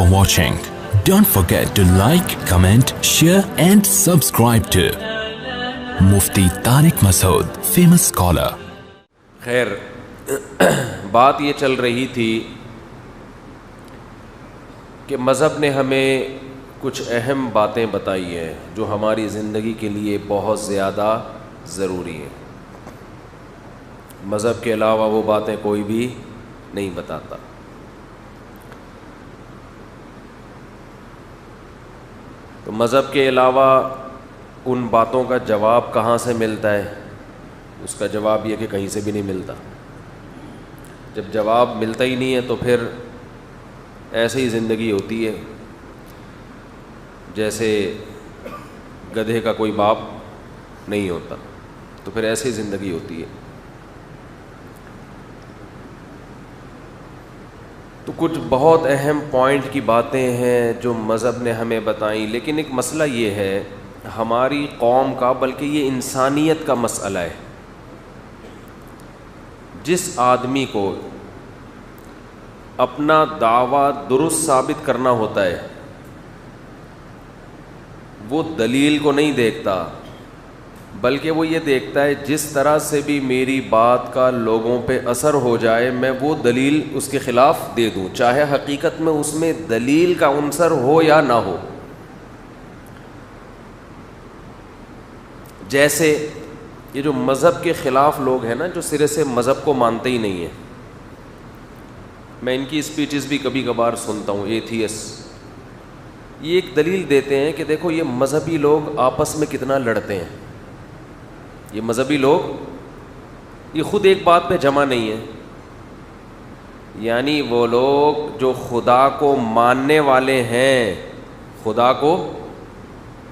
for watching. Don't forget to like, comment, share and subscribe to Mufti Tariq Masood, famous scholar. خیر بات یہ چل رہی تھی کہ مذہب نے ہمیں کچھ اہم باتیں بتائی ہیں جو ہماری زندگی کے لیے بہت زیادہ ضروری ہیں. مذہب کے علاوہ وہ باتیں کوئی بھی نہیں بتاتا. تو مذہب کے علاوہ ان باتوں کا جواب کہاں سے ملتا ہے؟ اس کا جواب یہ کہ کہیں سے بھی نہیں ملتا. جب جواب ملتا ہی نہیں ہے تو پھر ایسے ہی زندگی ہوتی ہے جیسے گدھے کا کوئی باپ نہیں ہوتا. تو پھر ایسے ہی زندگی ہوتی ہے. تو کچھ بہت اہم پوائنٹ کی باتیں ہیں جو مذہب نے ہمیں بتائیں، لیکن ایک مسئلہ یہ ہے ہماری قوم کا، بلکہ یہ انسانیت کا مسئلہ ہے. جس آدمی کو اپنا دعویٰ درست ثابت کرنا ہوتا ہے وہ دلیل کو نہیں دیکھتا، بلکہ وہ یہ دیکھتا ہے جس طرح سے بھی میری بات کا لوگوں پہ اثر ہو جائے میں وہ دلیل اس کے خلاف دے دوں، چاہے حقیقت میں اس میں دلیل کا عنصر ہو یا نہ ہو. جیسے یہ جو مذہب کے خلاف لوگ ہیں نا، جو سرے سے مذہب کو مانتے ہی نہیں ہیں، میں ان کی اسپیچز بھی کبھی کبھار سنتا ہوں. ایتھیس یہ ایک دلیل دیتے ہیں کہ دیکھو یہ مذہبی لوگ آپس میں کتنا لڑتے ہیں. یہ مذہبی لوگ یہ خود ایک بات پہ جمع نہیں ہیں. یعنی وہ لوگ جو خدا کو ماننے والے ہیں، خدا کو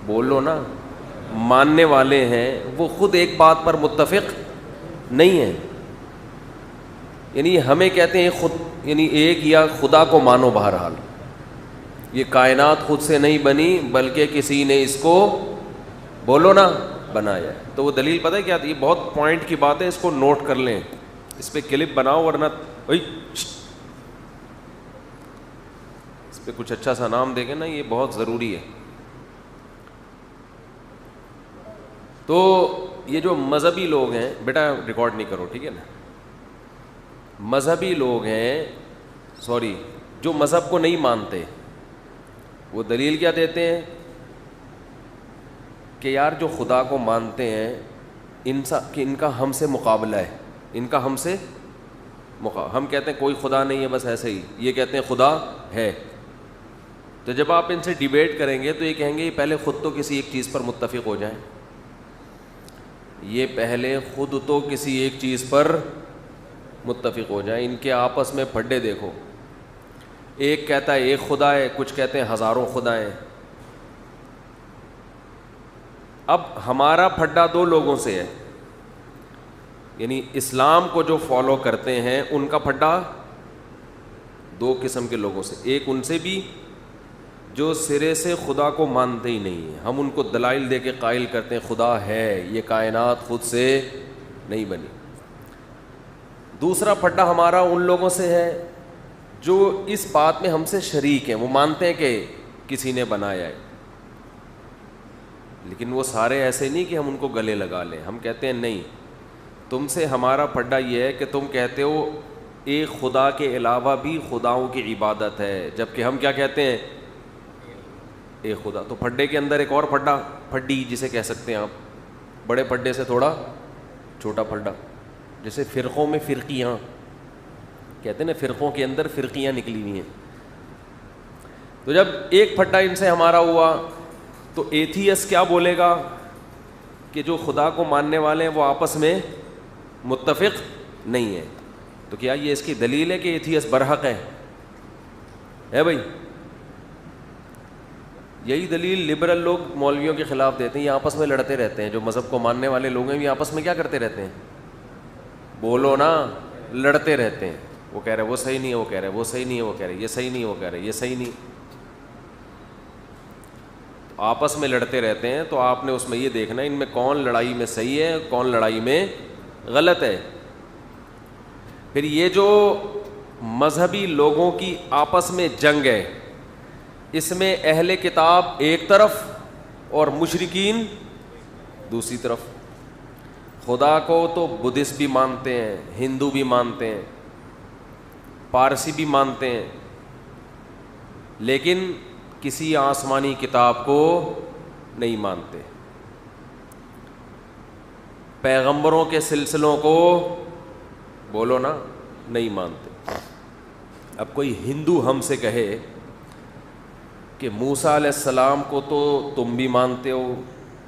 بولو نا، ماننے والے ہیں، وہ خود ایک بات پر متفق نہیں ہیں. یعنی ہمیں کہتے ہیں خود، یعنی ایک یا خدا کو مانو. بہرحال یہ کائنات خود سے نہیں بنی بلکہ کسی نے اس کو بولو نا بنایا. تو وہ دلیل پتہ ہے کیا؟ یہ بہت پوائنٹ کی بات ہے، اس کو نوٹ کر لیں، اس پہ کلپ بناؤ، ورنہ اس پہ کچھ اچھا سا نام دیں گے نا، یہ بہت ضروری ہے. تو یہ جو مذہبی لوگ ہیں، بیٹا ریکارڈ نہیں کرو ٹھیک ہے نا. مذہبی لوگ ہیں، جو مذہب کو نہیں مانتے، وہ دلیل کیا دیتے ہیں کہ یار جو خدا کو مانتے ہیں ان کا ہم سے مقابلہ ہے، ان کا ہم سے ہم کہتے ہیں کوئی خدا نہیں ہے، بس ایسے ہی. یہ کہتے ہیں خدا ہے. تو جب آپ ان سے ڈیبیٹ کریں گے تو یہ کہیں گے یہ پہلے خود تو کسی ایک چیز پر متفق ہو جائیں، یہ پہلے خود تو کسی ایک چیز پر متفق ہو جائیں. ان کے آپس میں پھڈے دیکھو، ایک کہتا ہے ایک خدا ہے، کچھ کہتے ہیں ہزاروں خدا ہیں. اب ہمارا پھڈا دو لوگوں سے ہے، یعنی اسلام کو جو فالو کرتے ہیں ان کا پھڈا دو قسم کے لوگوں سے. ایک ان سے بھی جو سرے سے خدا کو مانتے ہی نہیں ہیں، ہم ان کو دلائل دے کے قائل کرتے ہیں خدا ہے، یہ کائنات خود سے نہیں بنی. دوسرا پھڈا ہمارا ان لوگوں سے ہے جو اس بات میں ہم سے شریک ہیں، وہ مانتے ہیں کہ کسی نے بنایا ہے، لیکن وہ سارے ایسے نہیں کہ ہم ان کو گلے لگا لیں. ہم کہتے ہیں نہیں، تم سے ہمارا پھڈا یہ ہے کہ تم کہتے ہو ایک خدا کے علاوہ بھی خداؤں کی عبادت ہے، جبکہ ہم کیا کہتے ہیں ایک خدا. تو پھڈے کے اندر ایک اور پھڈا، پھڈی جسے کہہ سکتے ہیں آپ، بڑے پھڈے سے تھوڑا چھوٹا پھڈا. جیسے فرقوں میں فرقیاں کہتے ہیں نا، فرقوں کے اندر فرقیاں نکلی ہوئی ہیں. تو جب ایک پھڈا ان سے ہمارا ہوا تو ایتھیس کیا بولے گا کہ جو خدا کو ماننے والے ہیں وہ آپس میں متفق نہیں ہیں. تو کیا یہ اس کی دلیل ہے کہ ایتھیس برحق ہے بھائی؟ یہی دلیل لبرل لوگ مولویوں کے خلاف دیتے ہیں. یہ آپس میں لڑتے رہتے ہیں، جو مذہب کو ماننے والے لوگ ہیں یہ آپس میں کیا کرتے رہتے ہیں؟ بولو نا، لڑتے رہتے ہیں. وہ کہہ رہے وہ صحیح نہیں ہے، وہ کہہ رہے وہ صحیح نہیں ہے، وہ کہہ رہے یہ صحیح نہیں ہے، وہ کہہ رہے یہ صحیح نہیں. آپس میں لڑتے رہتے ہیں. تو آپ نے اس میں یہ دیکھنا ان میں کون لڑائی میں صحیح ہے، کون لڑائی میں غلط ہے. پھر یہ جو مذہبی لوگوں کی آپس میں جنگ ہے، اس میں اہل کتاب ایک طرف اور مشرکین دوسری طرف. خدا کو تو بدھسٹ بھی مانتے ہیں, ہندو بھی مانتے ہیں, پارسی بھی مانتے ہیں, لیکن کسی آسمانی کتاب کو نہیں مانتے. پیغمبروں کے سلسلوں کو بولو نا نہیں مانتے. اب کوئی ہندو ہم سے کہے کہ موسیٰ علیہ السلام کو تو تم بھی مانتے ہو,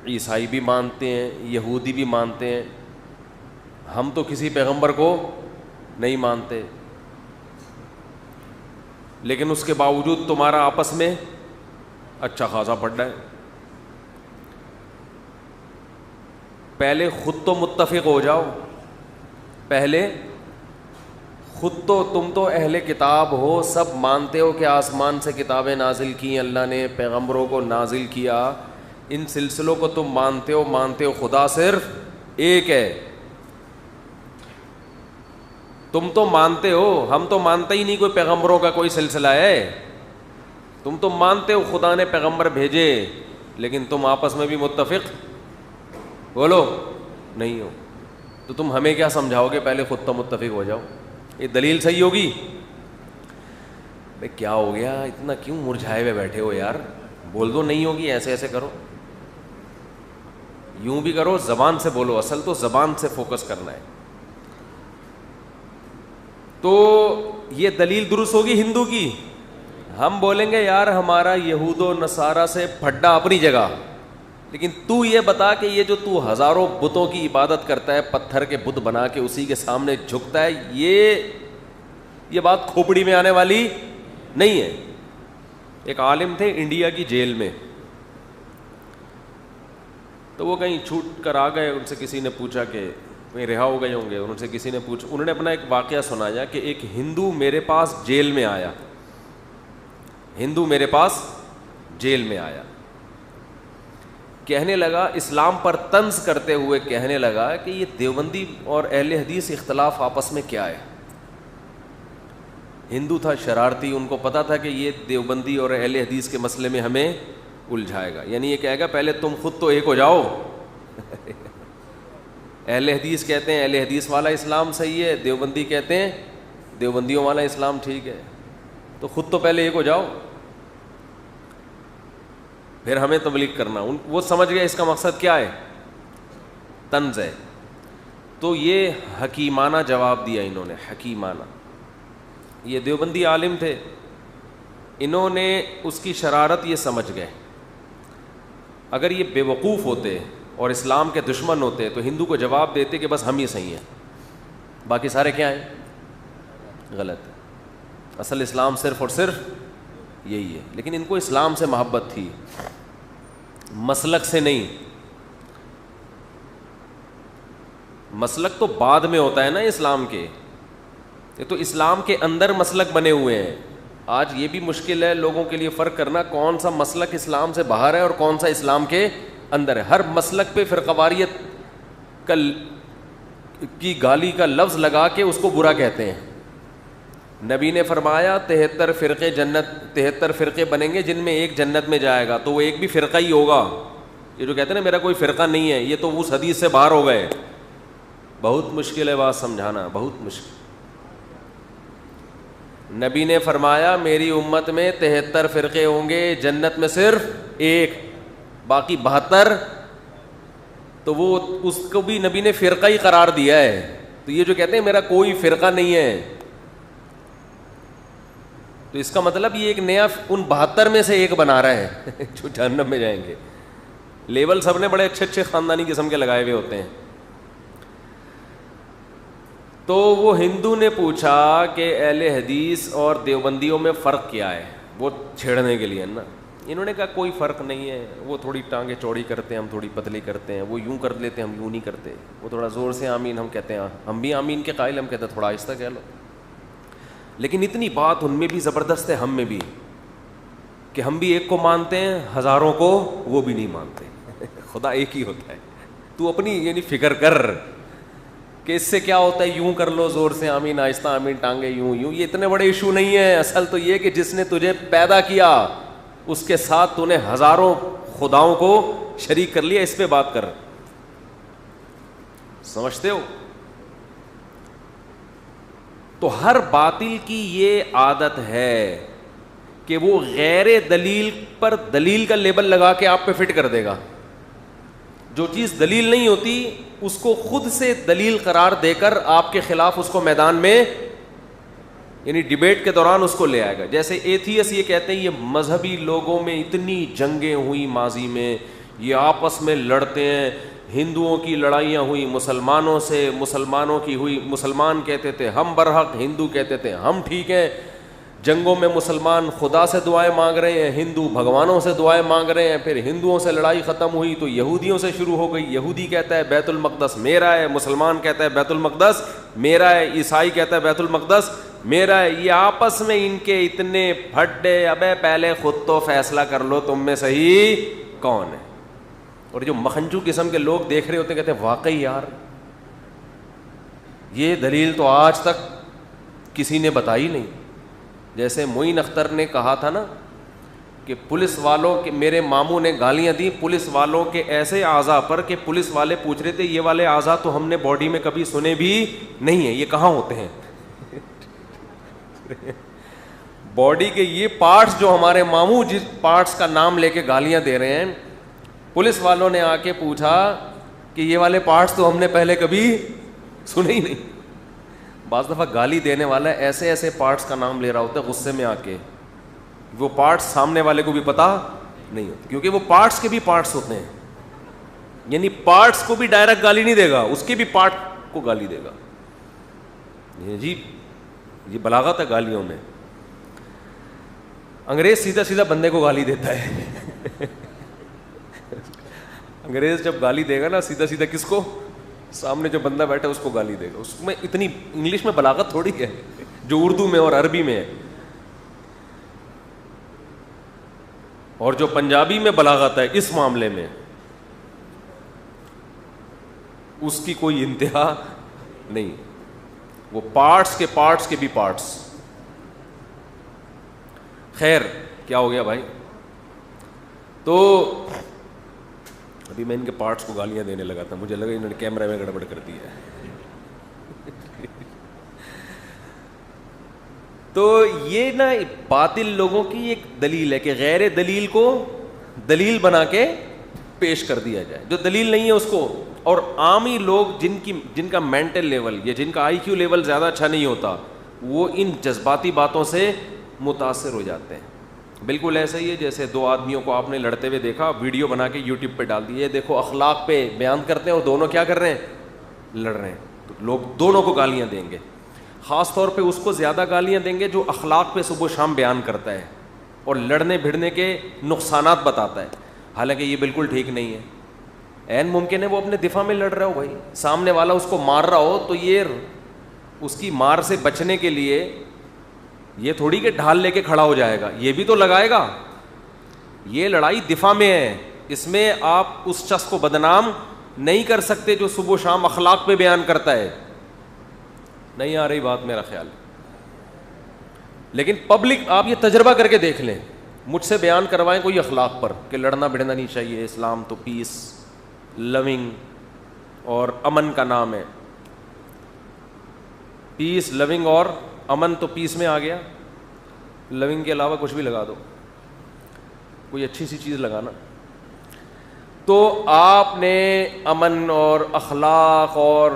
عیسائی بھی مانتے ہیں, یہودی بھی مانتے ہیں, ہم تو کسی پیغمبر کو نہیں مانتے, لیکن اس کے باوجود تمہارا آپس میں اچھا خاصا پڑ رہا ہے. پہلے خود تو متفق ہو جاؤ, پہلے خود تو تم تو اہل کتاب ہو, سب مانتے ہو کہ آسمان سے کتابیں نازل کی اللہ نے, پیغمبروں کو نازل کیا, ان سلسلوں کو تم مانتے ہو, خدا صرف ایک ہے. تم تو مانتے ہو, ہم تو مانتے ہی نہیں کوئی پیغمبروں کا کوئی سلسلہ ہے. تم تو مانتے ہو خدا نے پیغمبر بھیجے, لیکن تم آپس میں بھی متفق بولو نہیں ہو. تو تم ہمیں کیا سمجھاؤ گے, پہلے خود تو متفق ہو جاؤ. یہ دلیل صحیح ہوگی؟ بھئی کیا ہو گیا, اتنا کیوں مرجھائے ہوئے بیٹھے ہو یار, بول دو نہیں ہوگی, ایسے ایسے کرو, یوں بھی کرو, زبان سے بولو, اصل تو زبان سے فوکس کرنا ہے. تو یہ دلیل درست ہوگی ہندو کی. ہم بولیں گے یار ہمارا یہود و نصارہ سے پھڈا اپنی جگہ, لیکن تو یہ بتا کہ یہ جو تو ہزاروں بتوں کی عبادت کرتا ہے, پتھر کے بت بنا کے اسی کے سامنے جھکتا ہے, یہ بات کھوپڑی میں آنے والی نہیں ہے. ایک عالم تھے انڈیا کی جیل میں, تو وہ کہیں چھوٹ کر آ گئے, ان سے کسی نے پوچھا کہ کہیں رہا ہو گئے ہوں گے, ان سے کسی نے پوچھا, انہوں نے اپنا ایک واقعہ سنایا کہ ایک ہندو میرے پاس جیل میں آیا, ہندو میرے پاس جیل میں آیا, کہنے لگا اسلام پر طنز کرتے ہوئے کہنے لگا کہ یہ دیوبندی اور اہل حدیث اختلاف آپس میں کیا ہے. ہندو تھا, شرارتی, ان کو پتا تھا کہ یہ دیوبندی اور اہل حدیث کے مسئلے میں ہمیں الجھائے گا, یعنی یہ کہے گا پہلے تم خود تو ایک ہو جاؤ. اہل حدیث کہتے ہیں اہل حدیث والا اسلام صحیح ہے, دیوبندی کہتے ہیں دیوبندیوں والا اسلام ٹھیک ہے, تو خود تو پہلے ایک ہو جاؤ, پھر ہمیں تبلیغ کرنا. وہ سمجھ گئے اس کا مقصد کیا ہے, طنز ہے. تو یہ حکیمانہ جواب دیا انہوں نے, حکیمانہ. یہ دیوبندی عالم تھے, انہوں نے اس کی شرارت یہ سمجھ گئے, اگر یہ بے وقوف ہوتے اور اسلام کے دشمن ہوتے تو ہندو کو جواب دیتے کہ بس ہم ہی صحیح ہیں, باقی سارے کیا ہیں, غلط. اصل اسلام صرف اور صرف یہی ہے. لیکن ان کو اسلام سے محبت تھی, مسلک سے نہیں. مسلک تو بعد میں ہوتا ہے نا اسلام کے, یہ تو اسلام کے اندر مسلک بنے ہوئے ہیں. آج یہ بھی مشکل ہے لوگوں کے لیے فرق کرنا کون سا مسلک اسلام سے باہر ہے اور کون سا اسلام کے اندر ہے. ہر مسلک پہ فرقہ واریت کی گالی کا لفظ لگا کے اس کو برا کہتے ہیں. نبی نے فرمایا 73 فرقے بنیں گے جن میں ایک جنت میں جائے گا, تو وہ ایک بھی فرقہ ہی ہوگا. یہ جو کہتے ہیں نا میرا کوئی فرقہ نہیں ہے, یہ تو اس حدیث سے باہر ہو گئے. بہت مشکل ہے بات سمجھانا, بہت مشکل. نبی نے فرمایا میری امت میں 73 فرقے ہوں گے, جنت میں صرف ایک, باقی 72. تو وہ اس کو بھی نبی نے فرقہ ہی قرار دیا ہے. تو یہ جو کہتے ہیں میرا کوئی فرقہ نہیں ہے, تو اس کا مطلب یہ ایک نیا ان 72 میں سے ایک بنا رہا ہے جو جہنم میں جائیں گے. لیبل سب نے بڑے اچھے اچھے خاندانی قسم کے لگائے ہوئے ہوتے ہیں. تو وہ ہندو نے پوچھا کہ اہل حدیث اور دیوبندیوں میں فرق کیا ہے, وہ چھیڑنے کے لیے نا. انہوں نے کہا کوئی فرق نہیں ہے, وہ تھوڑی ٹانگیں چوڑی کرتے ہیں, ہم تھوڑی پتلی کرتے ہیں, وہ یوں کر لیتے ہیں, ہم یوں نہیں کرتے, وہ تھوڑا زور سے آمین ہم کہتے ہیں, ہم بھی آمین کے قائل, ہم کہتے ہیں تھوڑا آہستہ کہہ لو. لیکن اتنی بات ان میں بھی زبردست ہے, ہم میں بھی, کہ ہم بھی ایک کو مانتے ہیں, ہزاروں کو وہ بھی نہیں مانتے. خدا ایک ہی ہوتا ہے. تو اپنی یعنی فکر کر کہ اس سے کیا ہوتا ہے, یوں کر لو زور سے آمین, آہستہ آمین, ٹانگیں یوں یوں, یہ اتنے بڑے ایشو نہیں ہے. اصل تو یہ کہ جس نے تجھے پیدا کیا اس کے ساتھ تو نے ہزاروں خداؤں کو شریک کر لیا, اس پہ بات کر. سمجھتے ہو؟ تو ہر باطل کی یہ عادت ہے کہ وہ غیر دلیل پر دلیل کا لیبل لگا کے آپ پہ فٹ کر دے گا. جو چیز دلیل نہیں ہوتی اس کو خود سے دلیل قرار دے کر آپ کے خلاف اس کو میدان میں, یعنی ڈیبیٹ کے دوران اس کو لے آئے گا. جیسے ایتھیس یہ کہتے ہیں یہ مذہبی لوگوں میں اتنی جنگیں ہوئی ماضی میں, یہ آپس میں لڑتے ہیں, ہندوؤں کی لڑائیاں ہوئی مسلمانوں سے, مسلمانوں کی ہوئی, مسلمان کہتے تھے ہم برحق, ہندو کہتے تھے ہم ٹھیک ہیں. جنگوں میں مسلمان خدا سے دعائیں مانگ رہے ہیں, ہندو بھگوانوں سے دعائیں مانگ رہے ہیں. پھر ہندوؤں سے لڑائی ختم ہوئی تو یہودیوں سے شروع ہو گئی. یہودی کہتا ہے بیت المقدس میرا ہے, مسلمان کہتا ہے بیت المقدس میرا ہے, عیسائی کہتا ہے بیت المقدس میرا ہے. یہ آپس میں ان کے اتنے پھڈے, ابے پہلے خود تو فیصلہ کر لو تم میں صحیح کون ہے. اور جو مکھنچو قسم کے لوگ دیکھ رہے ہوتے ہیں کہتے ہیں واقعی یار یہ دلیل تو آج تک کسی نے بتائی نہیں. جیسے معین اختر نے کہا تھا نا کہ پولیس والوں کے, میرے ماموں نے گالیاں دی پولیس والوں کے ایسے اعضاء پر کہ پولیس والے پوچھ رہے تھے یہ والے اعضاء تو ہم نے باڈی میں کبھی سنے بھی نہیں ہیں, یہ کہاں ہوتے ہیں. باڈی کے یہ پارٹس جو ہمارے ماموں جس پارٹس کا نام لے کے گالیاں دے رہے ہیں, پولیس والوں نے آ کے پوچھا کہ یہ والے پارٹس تو ہم نے پہلے کبھی سنے ہی نہیں. بعض دفعہ گالی دینے والا ایسے ایسے پارٹس کا نام لے رہا ہوتا ہے غصے میں آ کے, وہ پارٹس سامنے والے کو بھی پتا نہیں ہوتے, کیونکہ وہ پارٹس کے بھی پارٹس ہوتے ہیں. یعنی پارٹس کو بھی ڈائریکٹ گالی نہیں دے گا, اس کے بھی پارٹ کو گالی دے گا. جی یہ بلاغت ہے گالیوں میں. انگریز سیدھا سیدھا بندے کو گالی دیتا ہے. انگریز جب گالی دے گا نا سیدھا سیدھا کس کو, سامنے جو بندہ بیٹھا ہے اس کو گالی دے گا. اس میں اتنی انگلش میں بلاغت تھوڑی ہے جو اردو میں اور عربی میں ہے, اور جو پنجابی میں بلاغت ہے اس معاملے میں اس کی کوئی انتہا نہیں. وہ پارٹس کے بھی پارٹس. خیر کیا ہو گیا بھائی, تو ابھی میں ان کے پارٹس کو گالیاں دینے لگا تھا, مجھے لگا انہوں نے کیمرے میں گڑبڑ کر دی ہے. تو یہ نا باطل لوگوں کی ایک دلیل ہے کہ غیر دلیل کو دلیل بنا کے پیش کر دیا جائے, جو دلیل نہیں ہے اس کو. اور عامی لوگ جن کا مینٹل لیول یا جن کا آئی کیو لیول زیادہ اچھا نہیں ہوتا, وہ ان جذباتی باتوں سے متاثر ہو جاتے ہیں. بالکل ایسا ہی ہے جیسے دو آدمیوں کو آپ نے لڑتے ہوئے دیکھا, ویڈیو بنا کے یوٹیوب پہ ڈال دی, یہ دیکھو اخلاق پہ بیان کرتے ہیں اور دونوں کیا کر رہے ہیں, لڑ رہے ہیں. تو لوگ دونوں کو گالیاں دیں گے, خاص طور پہ اس کو زیادہ گالیاں دیں گے جو اخلاق پہ صبح و شام بیان کرتا ہے اور لڑنے بھڑنے کے نقصانات بتاتا ہے. حالانکہ یہ بالکل ٹھیک نہیں ہے. عین ممکن ہے وہ اپنے دفاع میں لڑ رہا ہو, بھائی سامنے والا اس کو مار رہا ہو تو یہ اس کی مار سے بچنے کے لیے یہ تھوڑی کہ ڈھال لے کے کھڑا ہو جائے گا, یہ بھی تو لگائے گا. یہ لڑائی دفاع میں ہے, اس میں آپ اس شخص کو بدنام نہیں کر سکتے جو صبح و شام اخلاق پہ بیان کرتا ہے. نہیں آ رہی بات میرا خیال. لیکن پبلک آپ یہ تجربہ کر کے دیکھ لیں, مجھ سے بیان کروائیں کوئی اخلاق پر کہ لڑنا بڑنا نہیں چاہیے, اسلام تو پیس لونگ اور امن کا نام ہے. پیس لونگ اور امن تو پیس میں آ گیا, لونگ کے علاوہ کچھ بھی لگا دو, کوئی اچھی سی چیز لگانا. تو آپ نے امن اور اخلاق اور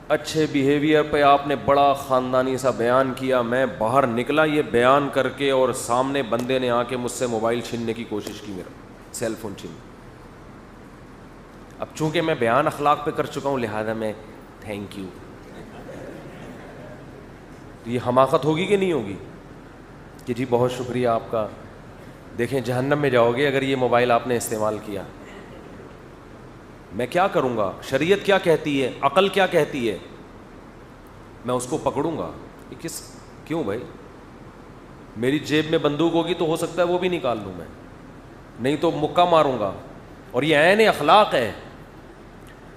اچھے بیہیویئر پہ آپ نے بڑا خاندانی سا بیان کیا. میں باہر نکلا یہ بیان کر کے اور سامنے بندے نے آ کے مجھ سے موبائل چھیننے کی کوشش کی, میرا سیل فون چھین. اب چونکہ میں بیان اخلاق پہ کر چکا ہوں لہذا میں تھینک یو. یہ حماقت ہوگی کہ نہیں ہوگی کہ جی بہت شکریہ آپ کا, دیکھیں جہنم میں جاؤ گے اگر یہ موبائل آپ نے استعمال کیا. میں کیا کروں گا, شریعت کیا کہتی ہے, عقل کیا کہتی ہے, میں اس کو پکڑوں گا. کیوں بھائی, میری جیب میں بندوق ہوگی تو ہو سکتا ہے وہ بھی نکال لوں میں, نہیں تو مکہ ماروں گا. اور یہ عین اخلاق ہے.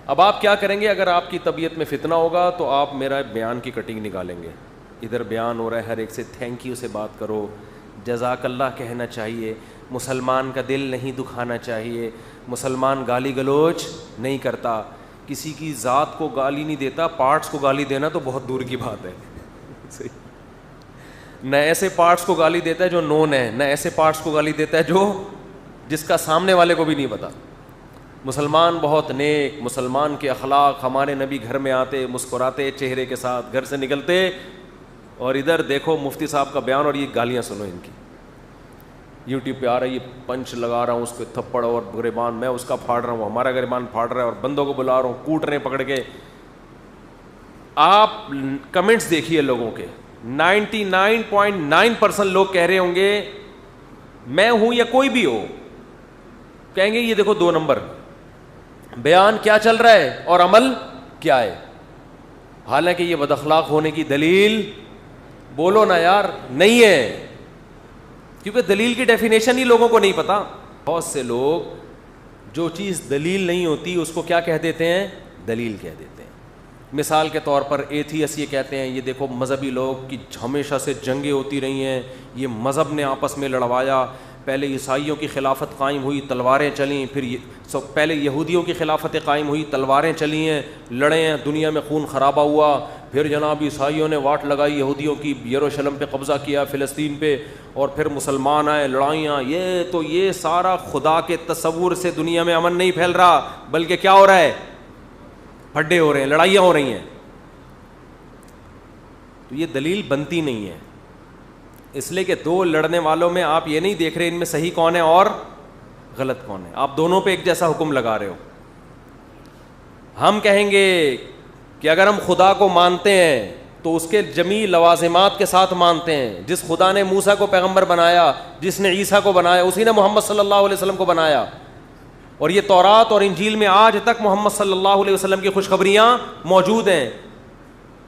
اب آپ کیا کریں گے, اگر آپ کی طبیعت میں فتنہ ہوگا تو آپ میرا بیان کی کٹنگ نکالیں گے. ادھر بیان ہو رہا ہے, ہر ایک سے تھینک یو سے بات کرو, جزاک اللہ کہنا چاہیے, مسلمان کا دل نہیں دکھانا چاہیے, مسلمان گالی گلوچ نہیں کرتا, کسی کی ذات کو گالی نہیں دیتا, پارٹس کو گالی دینا تو بہت دور کی بات ہے. نہ ایسے پارٹس کو گالی دیتا ہے جو نون ہے, نہ ایسے پارٹس کو گالی دیتا ہے جو جس کا سامنے والے کو بھی نہیں پتا. مسلمان بہت نیک, مسلمان کے اخلاق, ہمارے نبی گھر میں آتے مسکراتے چہرے کے ساتھ گھر سے نکلتے, اور ادھر دیکھو مفتی صاحب کا بیان اور یہ گالیاں سنو ان کی. یوٹیوب پہ آ رہا ہے, یہ پنچ لگا رہا ہوں اس کو تھپڑ اور گریبان, میں اس کا پھاڑ رہا ہوں, ہمارا گریبان پھاڑ رہا ہے, اور بندوں کو بلا رہا ہوں, کوٹ رہے ہیں پکڑ کے. آپ کمنٹس دیکھیے لوگوں کے, 99.9% لوگ کہہ رہے ہوں گے, میں ہوں یا کوئی بھی ہو, کہیں گے یہ دیکھو 2 نمبر, بیان کیا چل رہا ہے اور عمل کیا ہے. حالانکہ یہ بد اخلاق ہونے کی دلیل بولو نا یار نہیں ہے, کیونکہ دلیل کی ڈیفینیشن ہی لوگوں کو نہیں پتا. بہت سے لوگ جو چیز دلیل نہیں ہوتی اس کو کیا کہہ دیتے ہیں, دلیل کہہ دیتے ہیں. مثال کے طور پر ایتھیس یہ کہتے ہیں, یہ دیکھو مذہبی لوگ کی ہمیشہ سے جنگیں ہوتی رہی ہیں, یہ مذہب نے آپس میں لڑوایا, پہلے عیسائیوں کی خلافت قائم ہوئی تلواریں چلیں, پھر پہلے یہودیوں کی خلافت قائم ہوئی تلواریں چلی ہیں, لڑے ہیں, دنیا میں خون خرابہ ہوا, پھر جناب عیسائیوں نے واٹ لگائی یہودیوں کی, یروشلم پہ قبضہ کیا, فلسطین پہ, اور پھر مسلمان آئے, لڑائیاں. یہ سارا خدا کے تصور سے دنیا میں امن نہیں پھیل رہا, بلکہ کیا ہو رہا ہے, پھڈے ہو رہے ہیں, لڑائیاں ہو رہی ہیں. تو یہ دلیل بنتی نہیں ہے, اس لیے کہ 2 لڑنے والوں میں آپ یہ نہیں دیکھ رہے ان میں صحیح کون ہے اور غلط کون ہے, آپ دونوں پہ ایک جیسا حکم لگا رہے ہو. ہم کہیں گے کہ اگر ہم خدا کو مانتے ہیں تو اس کے جمیع لوازمات کے ساتھ مانتے ہیں. جس خدا نے موسیٰ کو پیغمبر بنایا, جس نے عیسیٰ کو بنایا, اسی نے محمد صلی اللہ علیہ وسلم کو بنایا. اور یہ تورات اور انجیل میں آج تک محمد صلی اللہ علیہ وسلم کی خوشخبریاں موجود ہیں.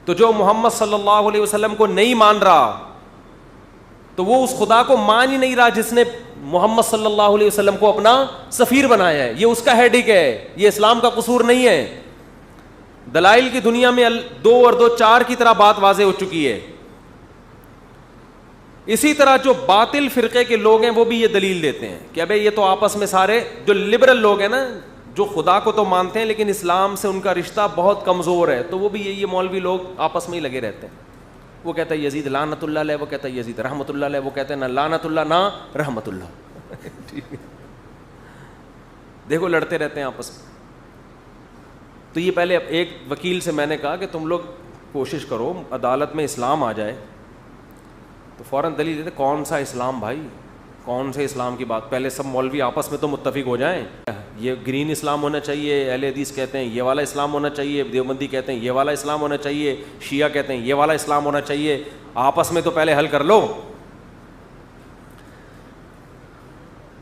تو جو محمد صلی اللہ علیہ وسلم کو نہیں مان رہا تو وہ اس خدا کو مان ہی نہیں رہا جس نے محمد صلی اللہ علیہ وسلم کو اپنا سفیر بنایا ہے. یہ اس کا ہیڈک ہے, یہ اسلام کا قصور نہیں ہے. دلائل کی دنیا میں 2 اور 2 4 کی طرح بات واضح ہو چکی ہے. اسی طرح جو باطل فرقے کے لوگ ہیں وہ بھی یہ دلیل دیتے ہیں کہ ابے یہ تو آپس میں سارے جو لبرل لوگ ہیں نا, جو خدا کو تو مانتے ہیں لیکن اسلام سے ان کا رشتہ بہت کمزور ہے, تو وہ بھی یہ مولوی لوگ آپس میں ہی لگے رہتے ہیں. وہ کہتا ہے یزید لعنت اللہ علیہ, وہ کہتا ہے یزید رحمت اللہ علیہ, وہ کہتے ہیں نہ لعنت اللہ نہ رحمت اللہ. دیکھو لڑتے رہتے ہیں آپس میں. تو یہ پہلے ایک وکیل سے میں نے کہا کہ تم لوگ کوشش کرو عدالت میں اسلام آ جائے, تو فوراً دلیل دیتے کون سا اسلام بھائی, کون سے اسلام کی بات, پہلے سب مولوی آپس میں تو متفق ہو جائیں. یہ گرین اسلام ہونا چاہیے, اہل حدیث کہتے ہیں یہ والا اسلام ہونا چاہیے, دیوبندی کہتے ہیں یہ والا اسلام ہونا چاہیے, شیعہ کہتے ہیں یہ والا اسلام ہونا چاہیے. آپس میں تو پہلے حل کر لو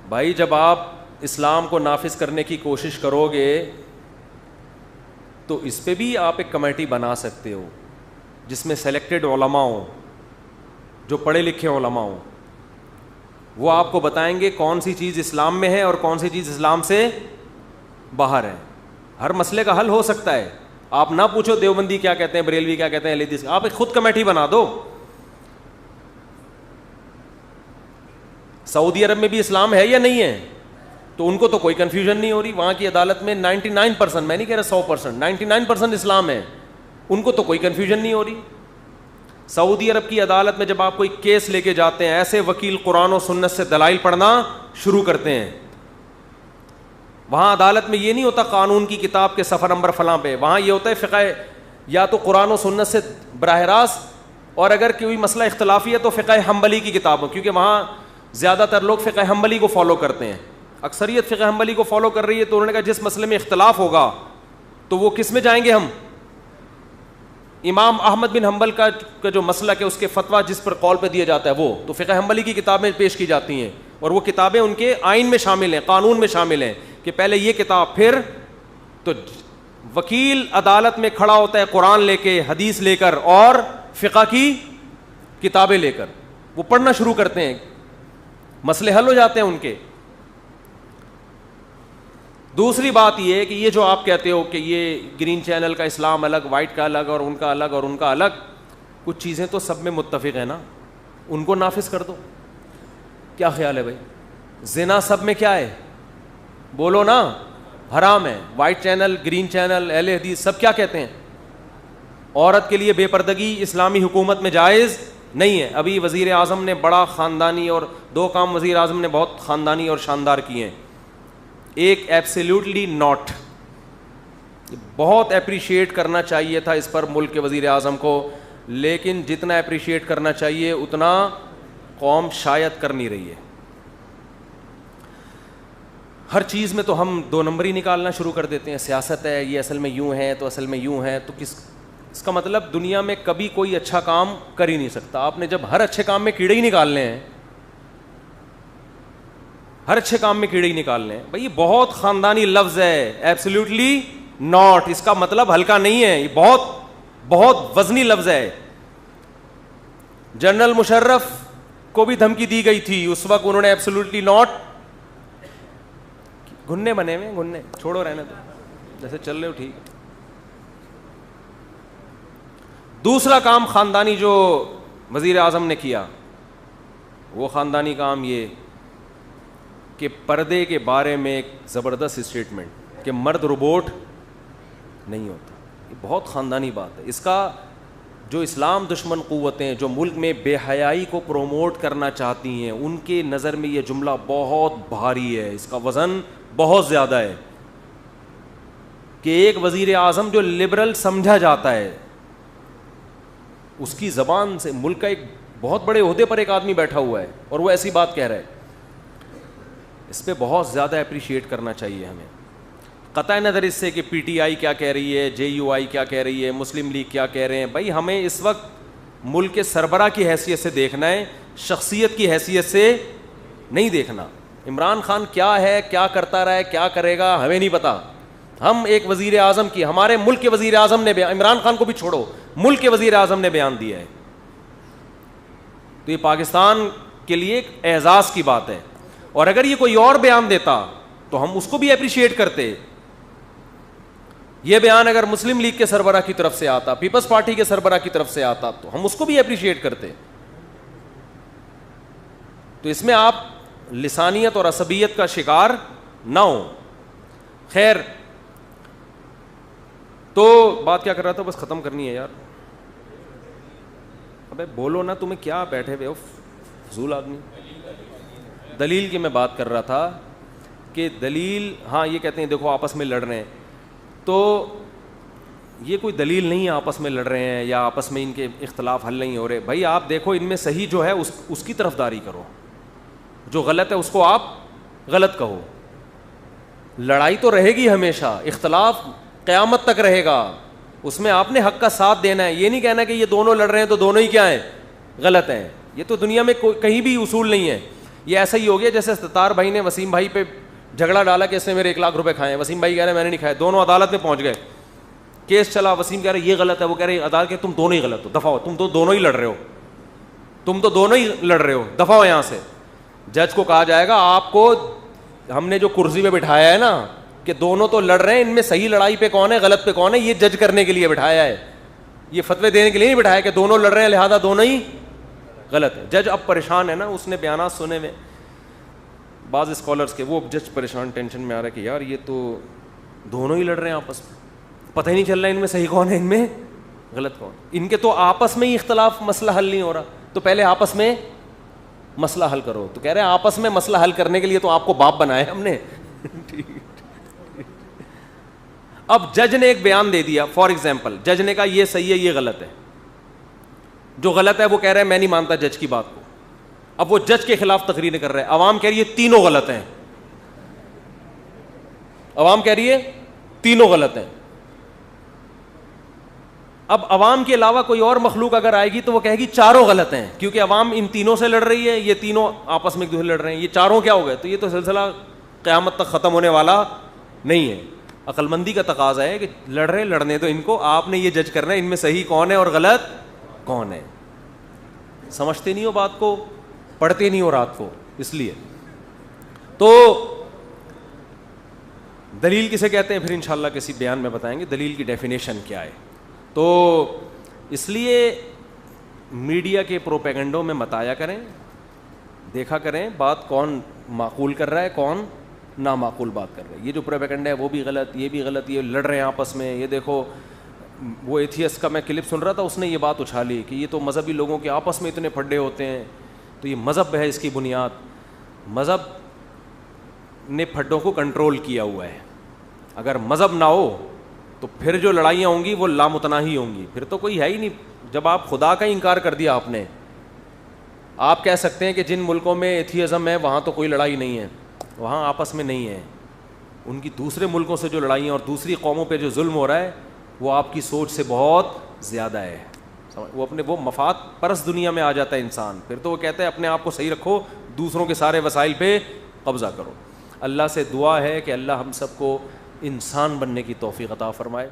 بھائی. جب آپ اسلام کو نافذ کرنے کی کوشش کرو گے تو اس پہ بھی آپ ایک کمیٹی بنا سکتے ہو جس میں سلیکٹڈ علماء ہوں, جو پڑھے لکھے علماء ہوں. وہ آپ کو بتائیں گے کون سی چیز اسلام میں ہے اور کون سی چیز اسلام سے باہر ہے. ہر مسئلے کا حل ہو سکتا ہے. آپ نہ پوچھو دیوبندی کیا کہتے ہیں, بریلوی کیا کہتے ہیں, اہل حدیث, آپ ایک خود کمیٹی بنا دو. سعودی عرب میں بھی اسلام ہے یا نہیں ہے, تو ان کو تو کوئی کنفیوژن نہیں ہو رہی. وہاں کی عدالت میں 99%, میں نہیں کہہ رہا 100%, 99% اسلام ہے, ان کو تو کوئی کنفیوژن نہیں ہو رہی. سعودی عرب کی عدالت میں جب آپ کوئی کیس لے کے جاتے ہیں, ایسے وکیل قرآن و سنت سے دلائل پڑھنا شروع کرتے ہیں. وہاں عدالت میں یہ نہیں ہوتا قانون کی کتاب کے صفحہ نمبر فلاں پہ, وہاں یہ ہوتا ہے فقہ یا تو قرآن و سنت سے براہ راست, اور اگر کوئی مسئلہ اختلافی ہے تو فقہ حنبلی کی کتاب ہو, کیونکہ وہاں زیادہ تر لوگ فقہ حنبلی کو فالو کرتے ہیں. اکثریت فقہ حنبلی کو فالو کر رہی ہے, تو انہوں نے کہا جس مسئلے میں اختلاف ہوگا تو وہ کس میں جائیں گے ہم, امام احمد بن حنبل کا جو مسلک ہے اس کے فتویٰ جس پر قول پہ دیا جاتا ہے وہ تو فقہ حنبلی کی کتابیں پیش کی جاتی ہیں, اور وہ کتابیں ان کے آئین میں شامل ہیں, قانون میں شامل ہیں کہ پہلے یہ کتاب, پھر تو وکیل عدالت میں کھڑا ہوتا ہے قرآن لے کے, حدیث لے کر اور فقہ کی کتابیں لے کر, وہ پڑھنا شروع کرتے ہیں, مسئلے حل ہو جاتے ہیں ان کے. دوسری بات یہ ہے کہ یہ جو آپ کہتے ہو کہ یہ گرین چینل کا اسلام الگ, وائٹ کا الگ, اور ان کا الگ اور ان کا الگ, کچھ چیزیں تو سب میں متفق ہیں نا, ان کو نافذ کر دو. کیا خیال ہے بھائی؟ زنا سب میں کیا ہے؟ بولو نا، حرام ہے. وائٹ چینل، گرین چینل، اہل حدیث سب کیا کہتے ہیں؟ عورت کے لیے بے پردگی اسلامی حکومت میں جائز نہیں ہے. ابھی وزیر اعظم نے بڑا خاندانی، اور 2 کام وزیر اعظم نے بہت خاندانی اور شاندار کیے ہیں. ایک ایبسلیوٹلی ناٹ، بہت اپریشیٹ کرنا چاہیے تھا اس پر ملک کے وزیر اعظم کو، لیکن جتنا اپریشیٹ کرنا چاہیے اتنا قوم شاید کر نہیں رہی ہے. ہر چیز میں تو ہم 2 نمبر ہی نکالنا شروع کر دیتے ہیں. سیاست ہے، یہ اصل میں یوں ہے تو اصل میں یوں ہے، تو اس کا مطلب دنیا میں کبھی کوئی اچھا کام کر ہی نہیں سکتا. آپ نے جب ہر اچھے کام میں کیڑے ہی نکالنے ہیں، ہر اچھے کام میں کیڑے ہی نکالنے ہیں. بھائی یہ بہت خاندانی لفظ ہے، ایبسلیوٹلی ناٹ، اس کا مطلب ہلکا نہیں ہے، یہ بہت بہت وزنی لفظ ہے. جنرل مشرف کو بھی دھمکی دی گئی تھی اس وقت، انہوں نے ایبسلیوٹلی ناٹ، گھننے بنے ہوئے گھننے، چھوڑو رہنے دو، جیسے چل رہے ہو ٹھیک ہے. دوسرا کام خاندانی جو وزیر اعظم نے کیا، وہ خاندانی کام یہ کہ پردے کے بارے میں ایک زبردست اسٹیٹمنٹ کہ مرد روبوٹ نہیں ہوتا. یہ بہت خاندانی بات ہے. اس کا جو اسلام دشمن قوتیں جو ملک میں بے حیائی کو پروموٹ کرنا چاہتی ہیں، ان کے نظر میں یہ جملہ بہت بھاری ہے، اس کا وزن بہت زیادہ ہے. کہ ایک وزیر اعظم جو لبرل سمجھا جاتا ہے، اس کی زبان سے ملک کا ایک بہت بڑے عہدے پر ایک آدمی بیٹھا ہوا ہے اور وہ ایسی بات کہہ رہا ہے، اس پہ بہت زیادہ اپریشیٹ کرنا چاہیے ہمیں. قطع نظر اس سے کہ پی ٹی آئی کیا کہہ رہی ہے، جے یو آئی کیا کہہ رہی ہے، مسلم لیگ کیا کہہ رہے ہیں. بھائی ہمیں اس وقت ملک کے سربراہ کی حیثیت سے دیکھنا ہے، شخصیت کی حیثیت سے نہیں دیکھنا. عمران خان کیا ہے، کیا کرتا رہا ہے، کیا کرے گا، ہمیں نہیں پتا. ہم ایک وزیر اعظم کی، ہمارے ملک کے وزیر اعظم نے، عمران خان کو بھی چھوڑو، ملک کے وزیر اعظم نے بیان دیا ہے، تو یہ پاکستان کے لیے ایک اعزاز کی بات ہے. اور اگر یہ کوئی اور بیان دیتا تو ہم اس کو بھی اپریشیٹ کرتے. یہ بیان اگر مسلم لیگ کے سربراہ کی طرف سے آتا، پیپلز پارٹی کے سربراہ کی طرف سے آتا، تو ہم اس کو بھی اپریشیٹ کرتے. تو اس میں آپ لسانیت اور عصبیت کا شکار نہ ہو. خیر، تو بات کیا کر رہا تھا، بس ختم کرنی ہے یار. ابے بولو نا، تمہیں کیا بیٹھے ہوئے ہو فضول آدمی. دلیل کی میں بات کر رہا تھا کہ دلیل، ہاں یہ کہتے ہیں دیکھو آپس میں لڑ رہے ہیں، تو یہ کوئی دلیل نہیں ہے آپس میں لڑ رہے ہیں یا آپس میں ان کے اختلاف حل نہیں ہو رہے. بھائی آپ دیکھو ان میں صحیح جو ہے اس کی طرفداری کرو، جو غلط ہے اس کو آپ غلط کہو. لڑائی تو رہے گی ہمیشہ، اختلاف قیامت تک رہے گا، اس میں آپ نے حق کا ساتھ دینا ہے. یہ نہیں کہنا کہ یہ دونوں لڑ رہے ہیں تو دونوں ہی کیا ہیں، غلط ہیں. یہ تو دنیا میں کہیں بھی اصول نہیں ہے. یہ ایسا ہی ہو گیا جیسے ستار بھائی نے وسیم بھائی پہ جھگڑا ڈالا کہ اس نے میرے 1 لاکھ روپے کھائے ہیں. وسیم بھائی کہہ رہے ہیں میں نے نہیں کھائے. دونوں عدالت میں پہنچ گئے، کیس چلا. وسیم کہہ رہے یہ غلط ہے، وہ کہہ رہے عدالت کہ تم دونوں ہی غلط ہو، دفعہ ہو، تم تو دونوں ہی لڑ رہے ہو، تم تو دونوں ہی لڑ رہے ہو، دفعہ ہو یہاں سے. جج کو کہا جائے گا آپ کو ہم نے جو کرسی پہ بٹھایا ہے نا کہ دونوں تو لڑ رہے ہیں، ان میں صحیح لڑائی پہ کون ہے، غلط پہ کون ہے، یہ جج کرنے کے لیے بٹھایا ہے، یہ فتوے دینے کے لیے نہیں بٹھایا کہ دونوں لڑ رہے ہیں لہذا دونوں ہی غلط ہے. جج اب پریشان ہے نا، اس نے بیانات سنے میں بعض اسکالرس کے، وہ جج پریشان ٹینشن میں آ رہا ہے کہ یار یہ تو دونوں ہی لڑ رہے ہیں آپس میں، پتہ ہی نہیں چل رہا ان میں صحیح کون ہے، ان میں غلط کون. ان کے تو آپس میں ہی اختلاف، مسئلہ حل نہیں ہو رہا، تو پہلے آپس میں مسئلہ حل کرو. تو کہہ رہے ہیں آپس میں مسئلہ حل کرنے کے لیے تو آپ کو باپ بنایا ہم نے. اب جج نے ایک بیان دے دیا، فار ایگزامپل جج نے کہا یہ صحیح ہے یہ غلط ہے، جو غلط ہے وہ کہہ رہا ہے میں نہیں مانتا جج کی بات کو. اب وہ جج کے خلاف تقریریں کر رہے ہیں، عوام کہہ رہی ہے تینوں غلط ہیں، عوام کہہ رہی ہے تینوں غلط ہیں. اب عوام کے علاوہ کوئی اور مخلوق اگر آئے گی تو وہ کہے گی چاروں غلط ہیں، کیونکہ عوام ان تینوں سے لڑ رہی ہے، یہ تینوں آپس میں ایک دوسرے لڑ رہے ہیں، یہ چاروں کیا ہو گئے. تو یہ تو سلسلہ قیامت تک ختم ہونے والا نہیں ہے. عقل مندی کا تقاضا ہے کہ لڑ رہے لڑنے تو ان کو، آپ نے یہ جج کرنا ہے ان میں صحیح کون ہے اور غلط کون ہے. سمجھتے نہیں ہو بات کو، پڑھتے نہیں ہو رات کو. اس لیے تو دلیل کسے کہتے ہیں پھر انشاءاللہ کسی بیان میں بتائیں گے دلیل کی ڈیفینیشن کیا ہے. تو اس لیے میڈیا کے پروپیگنڈوں میں مت آیا کریں، دیکھا کریں بات کون معقول کر رہا ہے, کون نامعقول بات کر رہا ہے. یہ جو پروپیگنڈا ہے وہ بھی غلط, یہ بھی غلط, یہ لڑ رہے ہیں آپس میں. یہ دیکھو وہ ایتھیسٹ کا میں کلپ سن رہا تھا, اس نے یہ بات اچھالی کہ یہ تو مذہبی لوگوں کے آپس میں اتنے پھڈے ہوتے ہیں, تو یہ مذہب ہے اس کی بنیاد. مذہب نے پھڈوں کو کنٹرول کیا ہوا ہے. اگر مذہب نہ ہو تو پھر جو لڑائیاں ہوں گی وہ لامتناہی ہوں گی, پھر تو کوئی ہے ہی نہیں. جب آپ خدا کا انکار کر دیا آپ نے, آپ کہہ سکتے ہیں کہ جن ملکوں میں ایتھیزم ہے وہاں تو کوئی لڑائی نہیں ہے, وہاں آپس میں نہیں ہے. ان کی دوسرے ملکوں سے جو لڑائیاں اور دوسری قوموں پہ جو ظلم ہو رہا ہے وہ آپ کی سوچ سے بہت زیادہ ہے. وہ اپنے وہ مفاد پرست دنیا میں آ جاتا ہے انسان, پھر تو وہ کہتا ہے اپنے آپ کو صحیح رکھو, دوسروں کے سارے وسائل پہ قبضہ کرو. اللہ سے دعا ہے کہ اللہ ہم سب کو انسان بننے کی توفیق عطا فرمائے.